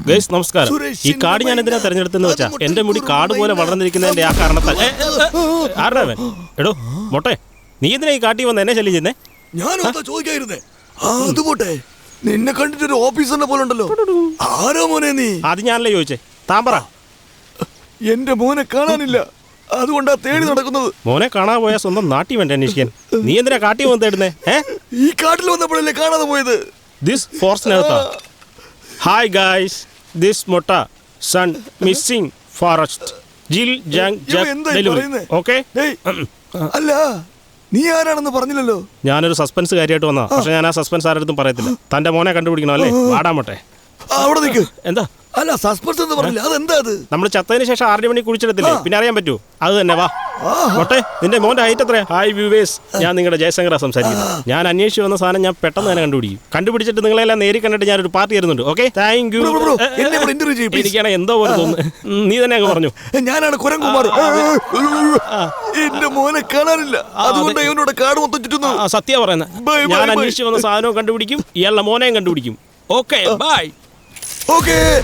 Guys നമസ്കാരം. ഈ card ഞാൻ എന്തിനാ തെരഞ്ഞെടുത്തെന്ന് വെച്ചാ എന്റെ മുടി കാട് പോലെ വളർന്നിരിക്കുന്നതിന്റെ ആ കാരണത്താൽ. ആരുടെ എടോ മൊട്ടെ, നീ എന്തിനാ ഈ കാട്ടി വന്ന് എന്നെ ശല്യം ചെയ്യുന്നേ? ഞാനോ ചോദിക്കായിരുന്നേ. അത് പോട്ടെ, നിന്നെ കണ്ടിട്ടൊരു ഓഫീസറിനെ പോലെ ഉണ്ടല്ലോ. ആരോ മോനെ നീ? അത് ഞാനല്ലേ ചോദിച്ചേ, താൻ പറ. എന്റെ മോനെ കാണാനില്ല, അതുകൊണ്ടാ തേടി നടക്കുന്നത്. മോനെ കാണാൻ പോയാൽ സ്വന്തം നാട്ടി വേണ്ട അന്വേഷിക്കാൻ. നീ എന്തിനാ കാട്ടി വന്ന് തേടുന്നേ? ഈ കാട്ടിൽ വന്നപ്പോഴല്ലേ കാണാതെ പോയത്. ദിസ് ഫോറസ്റ്റിനകത്താ. ഹായ് ഗായ്സ്, ദിസ് മൊട്ട സൺ മിസ്സിംഗ് ഫോറസ്റ്റ് ജിൽ ജാങ് ഡെലിവറി. ഓക്കെ. അല്ല, നീ ആരാണെന്ന് പറഞ്ഞില്ലല്ലോ. ഞാനൊരു സസ്പെൻസ് കാര്യമായിട്ട് വന്നാ, പക്ഷെ ഞാൻ ആ സസ്പെൻസ് ആരുടെ പറയത്തില്ല. തന്റെ മോനെ കണ്ടുപിടിക്കണം അല്ലേ? വാടാമട്ടെ. അവിടെ നിൽക്ക്. എന്താ? അല്ല, സസ്പെൻസ് എന്ന് പറഞ്ഞില്ല, അതെന്താ? അത് നമ്മൾ ചത്തതിന് ശേഷം 6 മണി കുഴിച്ചെടുത്തില്ലേ, പിന്നെ അറിയാൻ പറ്റൂ. അത് തന്നെ. വാ മൊട്ടെ, നിന്റെ മോന്റെ ഹൈറ്റ് എത്രയാ? ഹായ് വ്യൂവേഴ്സ്, ഞാൻ നിങ്ങളുടെ ജയശങ്കറാ സംസാരിക്കുന്നത്. ഞാൻ അന്വേഷിച്ച് വന്ന സാധനം ഞാൻ പെട്ടെന്ന് തന്നെ കണ്ടുപിടിക്കും. കണ്ടുപിടിച്ചിട്ട് നിങ്ങളെല്ലാം നേരി കണ്ടിട്ട് ഞാനൊരു പാർട്ടി തരുന്നുണ്ട്. Okay, thank you. എനിക്കാണ് എന്തോ പോലെ തോന്നുന്നു. നീ തന്നെ അങ്ങ് പറഞ്ഞു. ഞാനാണ് കുരങ്കുമാർ. എന്റെ മോനെ കാണാനില്ല, അതുകൊണ്ട് ഇവനോട് കാട് മൊത്തം ചുറ്റുന്നു. സത്യ പറയുന്നത്. ഞാൻ അന്വേഷിച്ച് വന്ന സാധനവും കണ്ടുപിടിക്കും, ഇയാളുടെ മോനെയും കണ്ടുപിടിക്കും. Okay bye. ഓക്കെ.